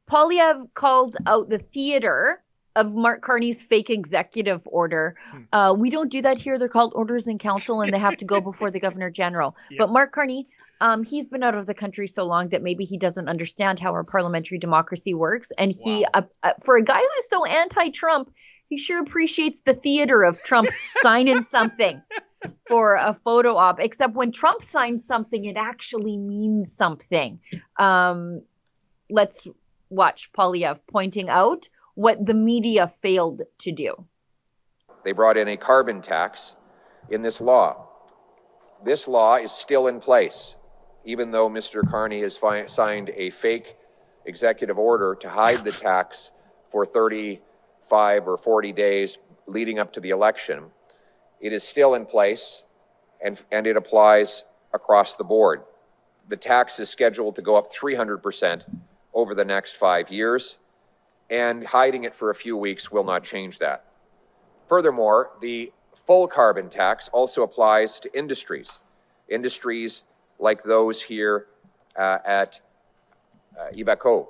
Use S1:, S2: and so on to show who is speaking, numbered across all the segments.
S1: Poilievre called out the theater of Mark Carney's fake executive order. We don't do that here. They're called orders in council, and they have to go before the Governor General. Yep. But Mark Carney, he's been out of the country so long that maybe he doesn't understand how our parliamentary democracy works. And he, for a guy who's so anti-Trump, he sure appreciates the theater of Trump signing something for a photo op. Except when Trump signs something, it actually means something. Let's watch Poilievre pointing out what the media failed to do.
S2: They brought in a carbon tax in this law. This law is still in place, even though Mr. Carney has signed a fake executive order to hide the tax for 35 or 40 days leading up to the election. It is still in place, and it applies across the board. The tax is scheduled to go up 300% over the next 5 years, and hiding it for a few weeks will not change that. Furthermore, the full carbon tax also applies to industries like those here at Iveco.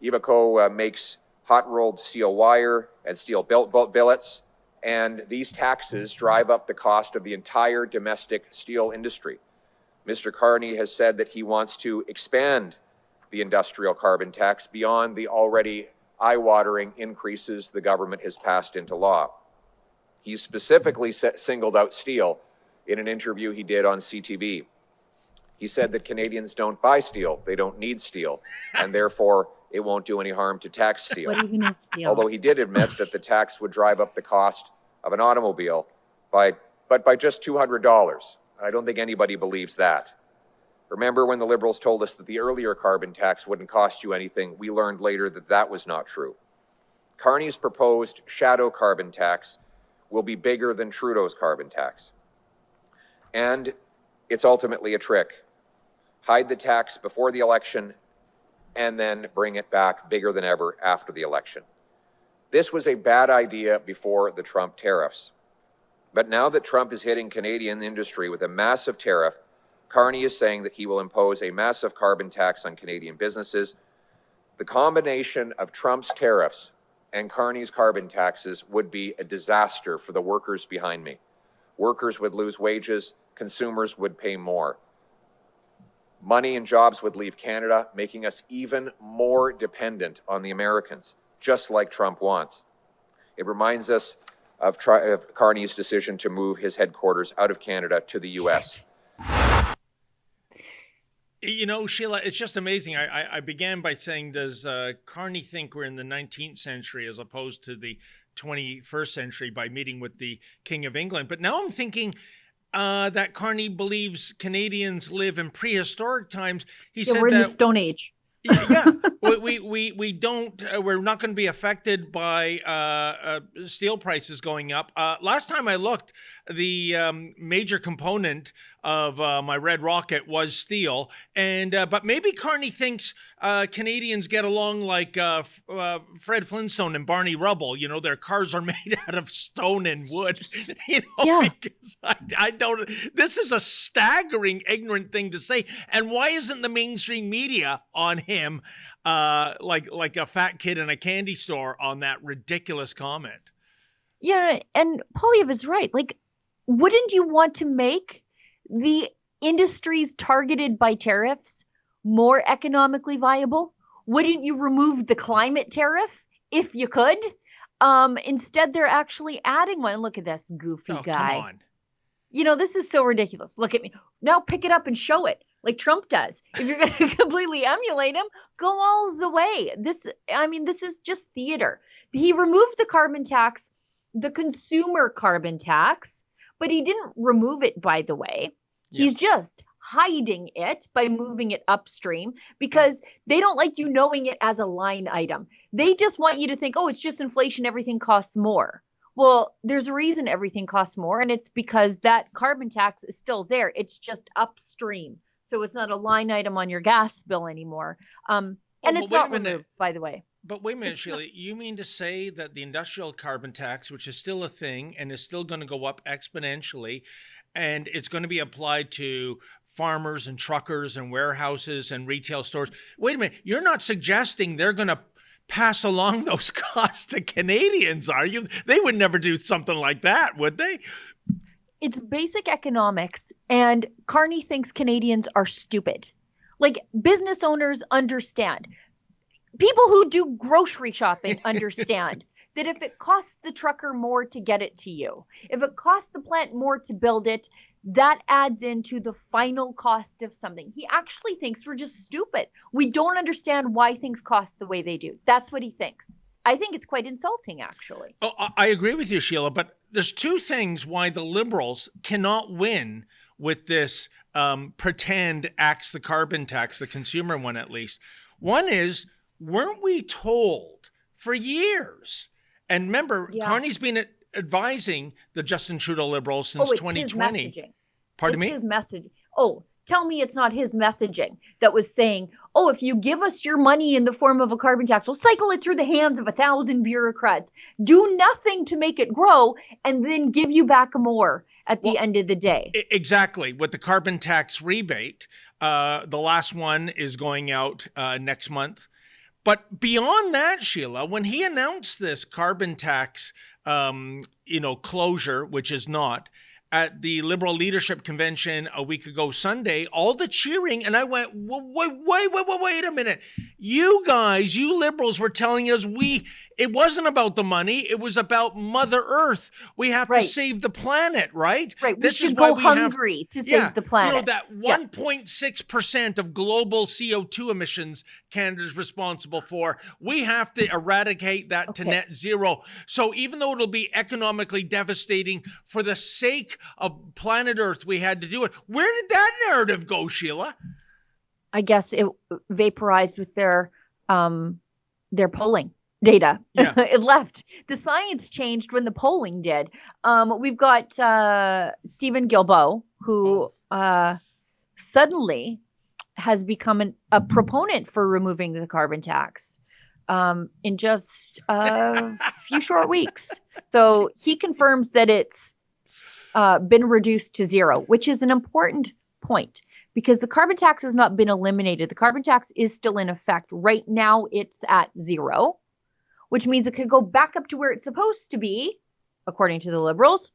S2: Iveco makes hot-rolled steel wire and steel billets, and these taxes drive up the cost of the entire domestic steel industry. Mr. Carney has said that he wants to expand the industrial carbon tax beyond the already eye-watering increases the government has passed into law. He specifically singled out steel in an interview he did on CTV. He said that Canadians don't buy steel, they don't need steel, and therefore it won't do any harm to tax steel.
S1: What even is steel?
S2: Although he did admit that the tax would drive up the cost of an automobile by just $200. I don't think anybody believes that. Remember when the Liberals told us that the earlier carbon tax wouldn't cost you anything? We learned later that that was not true. Carney's proposed shadow carbon tax will be bigger than Trudeau's carbon tax. And it's ultimately a trick. Hide the tax before the election and then bring it back bigger than ever after the election. This was a bad idea before the Trump tariffs. But now that Trump is hitting Canadian industry with a massive tariff, Carney is saying that he will impose a massive carbon tax on Canadian businesses. The combination of Trump's tariffs and Carney's carbon taxes would be a disaster for the workers behind me. Workers would lose wages, consumers would pay more. Money and jobs would leave Canada, making us even more dependent on the Americans, just like Trump wants. It reminds us of Carney's decision to move his headquarters out of Canada to the U.S.
S3: You know, Sheila, it's just amazing. I began by saying, does Carney think we're in the 19th century as opposed to the 21st century by meeting with the King of England? But now I'm thinking that Carney believes Canadians live in prehistoric times. He said
S1: we're in
S3: that
S1: the Stone Age.
S3: Yeah, we don't. We're not going to be affected by steel prices going up. Last time I looked, the major component of my red rocket was steel, and but maybe Carney thinks Canadians get along like Fred Flintstone and Barney Rubble. You know, their cars are made out of stone and wood. You know,
S1: Yeah.
S3: because I don't. This is a staggering, ignorant thing to say. And why isn't the mainstream media on him like a fat kid in a candy store on that ridiculous comment?
S1: Yeah, and Poilievre is right. Like, wouldn't you want to make the industries targeted by tariffs more economically viable? Wouldn't you remove the climate tariff if you could? Instead, they're actually adding one. Look at this goofy guy.
S3: Come on.
S1: You know, this is so ridiculous. Look at me. Now pick it up and show it like Trump does. If you're going to completely emulate him, go all the way. This is just theater. He removed the carbon tax, the consumer carbon tax, but he didn't remove it, by the way. Yeah. He's just hiding it by moving it upstream because they don't like you knowing it as a line item. They just want you to think, oh, it's just inflation. Everything costs more. Well, there's a reason everything costs more, and it's because that carbon tax is still there. It's just upstream. So it's not a line item on your gas bill anymore. And it's not removed, by the way.
S3: But wait a minute, Sheila, you mean to say that the industrial carbon tax, which is still a thing and is still going to go up exponentially, and it's going to be applied to farmers and truckers and warehouses and retail stores. Wait a minute, you're not suggesting they're going to pass along those costs to Canadians, are you? They would never do something like that, would they?
S1: It's basic economics, and Carney thinks Canadians are stupid. Like, business owners understand. People who do grocery shopping understand that if it costs the trucker more to get it to you, if it costs the plant more to build it, that adds into the final cost of something. He actually thinks we're just stupid. We don't understand why things cost the way they do. That's what he thinks. I think it's quite insulting, actually.
S3: Oh, I agree with you, Sheila, but there's two things why the Liberals cannot win with this pretend axe the carbon tax, the consumer one at least. One is, weren't we told for years? And remember, Carney's been advising the Justin Trudeau Liberals since 2020.
S1: His messaging.
S3: Pardon me?
S1: It's his message. Oh, tell me it's not his messaging that was saying, oh, if you give us your money in the form of a carbon tax, we'll cycle it through the hands of 1,000 bureaucrats, do nothing to make it grow, and then give you back more at the end of the day.
S3: Exactly. With the carbon tax rebate, the last one is going out next month. But beyond that, Sheila, when he announced this carbon tax, closure, which is not, at the Liberal Leadership Convention a week ago Sunday, all the cheering, and I went, wait a minute. You guys, you Liberals were telling us it wasn't about the money, it was about Mother Earth. We have to save the planet, right?
S1: Right,
S3: this
S1: we should go hungry to save the planet.
S3: That 1.6% of global CO2 emissions Canada's responsible for, we have to eradicate that to net zero. So even though it'll be economically devastating, for the sake of planet Earth, we had to do it. Where did that narrative go, Sheila?
S1: I guess it vaporized with their polling data. Yeah. It left. The science changed when the polling did. We've got Stephen Guilbeault, who suddenly has become a proponent for removing the carbon tax in just a few short weeks. So he confirms that it's been reduced to zero, which is an important point because the carbon tax has not been eliminated. The carbon tax is still in effect. Right now, it's at zero, which means it could go back up to where it's supposed to be, according to the Liberals,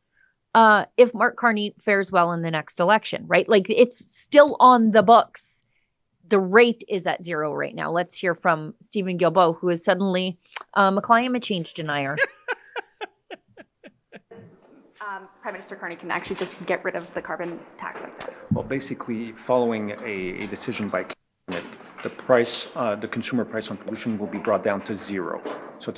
S1: if Mark Carney fares well in the next election, right? Like, it's still on the books. The rate is at zero right now. Let's hear from Stephen Guilbeault, who is suddenly a climate change denier.
S4: Prime Minister Carney can actually just get rid of the carbon tax like this?
S5: Well, basically, following a decision by Cabinet, the price, the consumer price on pollution will be brought down to zero. So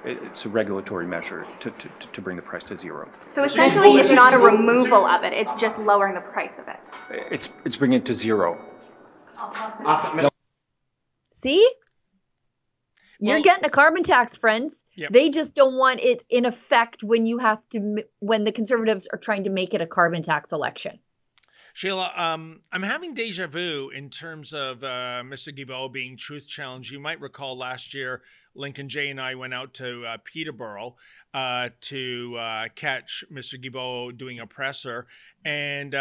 S5: it's a regulatory measure to bring the price to zero.
S4: So essentially, it's not a removal of it; it's just lowering the price of it.
S5: It's bringing it to zero.
S1: See? You're getting a carbon tax, friends. Yep. They just don't want it in effect when the Conservatives are trying to make it a carbon tax election.
S3: Sheila, I'm having deja vu in terms of Mr. Guilbeault being truth challenged. You might recall last year, Lincoln Jay and I went out to Peterborough to catch Mr. Guilbeault doing a presser. And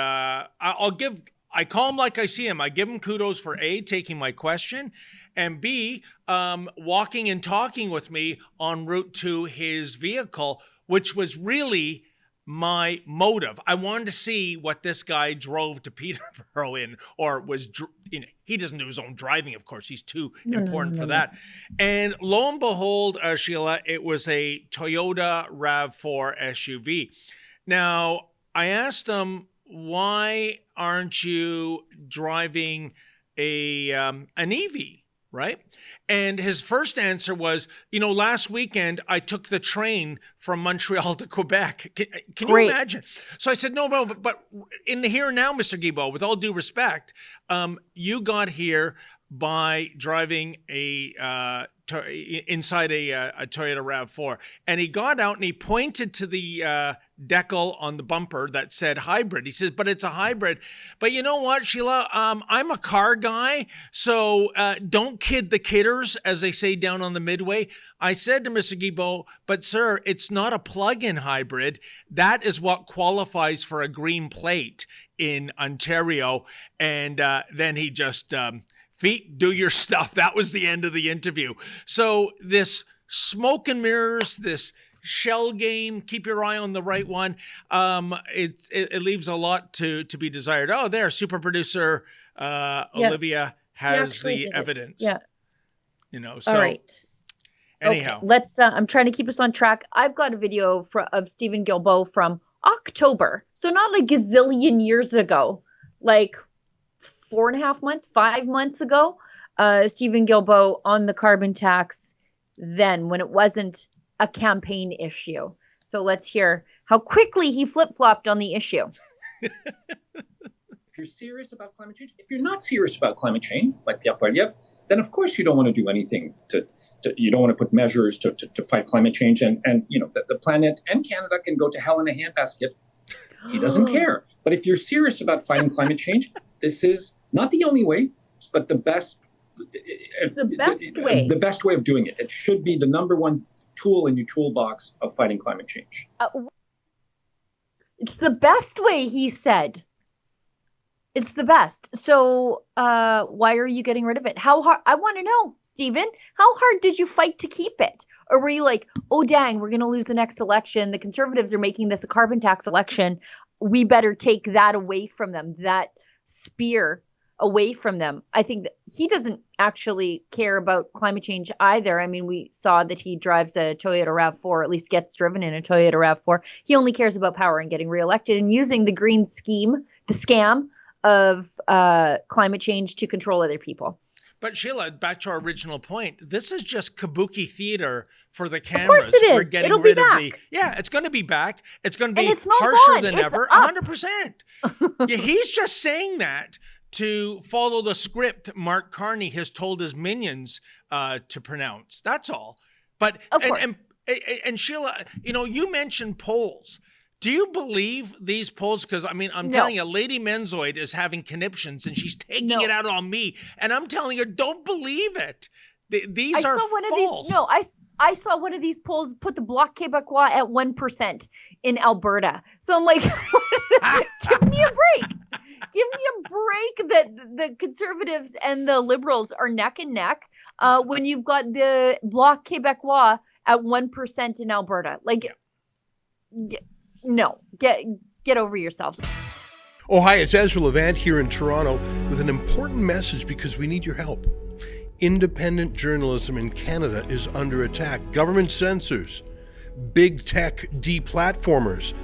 S3: I call him like I see him. I give him kudos for A, taking my question, and B, walking and talking with me en route to his vehicle, which was really my motive. I wanted to see what this guy drove to Peterborough in, or was, he doesn't do his own driving, of course. He's too important for that. And lo and behold, Sheila, it was a Toyota RAV4 SUV. Now, I asked him, why aren't you driving an EV, right? And his first answer was, last weekend I took the train from Montreal to Quebec. Can you imagine? So I said, no, but in the here and now, Mr. Guilbeault, with all due respect, you got here by driving inside a Toyota RAV4. And he got out and he pointed to the decal on the bumper that said hybrid. He says, but it's a hybrid. But you know what, Sheila? I'm a car guy, so don't kid the kidders, as they say down on the Midway. I said to Mr. Guilbeault, but sir, it's not a plug-in hybrid. That is what qualifies for a green plate in Ontario. And then he just, feet, do your stuff. That was the end of the interview. So this smoke and mirrors, this shell game, keep your eye on the right one. It leaves a lot to be desired. Oh, there, super producer Olivia has the evidence.
S1: Yeah.
S3: So
S1: all right.
S3: Anyhow,
S1: okay, let's. I'm trying to keep us on track. I've got a video of Stephen Guilbeault from October, so not like a gazillion years ago, like 4.5 months, 5 months ago. Stephen Guilbeault on the carbon tax then, when it wasn't a campaign issue. So let's hear how quickly he flip-flopped on the issue.
S6: If you're serious about climate change, if you're not serious about climate change, like Pierre Poilievre, then of course you don't want to do anything you don't want to put measures to fight climate change. And the planet and Canada can go to hell in a handbasket. He doesn't care. But if you're serious about fighting climate change, this is not the only way, but the best way. The best way of doing it. It should be the number one tool in your toolbox of fighting climate change.
S1: It's the best way, he said. It's the best. So why are you getting rid of it? How hard? I want to know, Stephen, how hard did you fight to keep it? Or were you like, oh, dang, we're going to lose the next election. The Conservatives are making this a carbon tax election. We better take that away from them, that spear away from them. I think that he doesn't actually care about climate change either. I mean, we saw that he drives a Toyota RAV4, at least gets driven in a Toyota RAV4. He only cares about power and getting reelected and using the green scheme, the scam of climate change to control other people.
S3: But Sheila, back to our original point, this is just kabuki theater for the cameras.
S1: Of course it is.
S3: We're getting
S1: It'll
S3: rid
S1: be
S3: of
S1: back.
S3: it's going to be back. It's going to be
S1: it's not
S3: harsher
S1: gone.
S3: than
S1: It's
S3: ever.
S1: up.
S3: 100%. Yeah, he's just saying that to follow the script Mark Carney has told his minions to pronounce. That's all. But
S1: Of course.
S3: And Sheila, you mentioned polls. Do you believe these polls? Because, I'm telling you, Lady Menzoid is having conniptions and she's taking it out on me. And I'm telling her, don't believe it. These are false.
S1: I saw one of these polls put the Bloc Québécois at 1% in Alberta. So I'm like, give me a break. Give me a break that the Conservatives and the Liberals are neck and neck when you've got the Bloc Québécois at 1% in Alberta. No, get over yourselves.
S7: Oh, hi, it's Ezra Levant here in Toronto with an important message because we need your help. Independent journalism in Canada is under attack. Government censors, big tech deplatformers,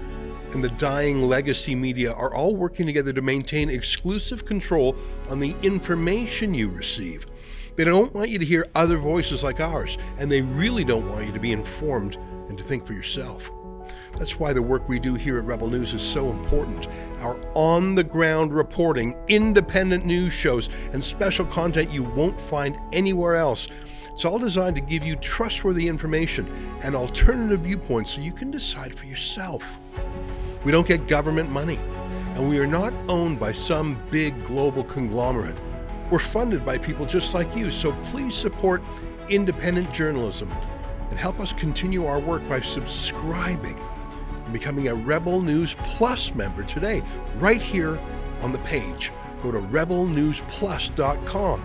S7: and the dying legacy media are all working together to maintain exclusive control on the information you receive. They don't want you to hear other voices like ours, and they really don't want you to be informed and to think for yourself. That's why the work we do here at Rebel News is so important. Our on-the-ground reporting, independent news shows, and special content you won't find anywhere else. It's all designed to give you trustworthy information and alternative viewpoints so you can decide for yourself. We don't get government money, and we are not owned by some big global conglomerate. We're funded by people just like you, so please support independent journalism and help us continue our work by subscribing and becoming a Rebel News Plus member today, right here on the page. Go to rebelnewsplus.com.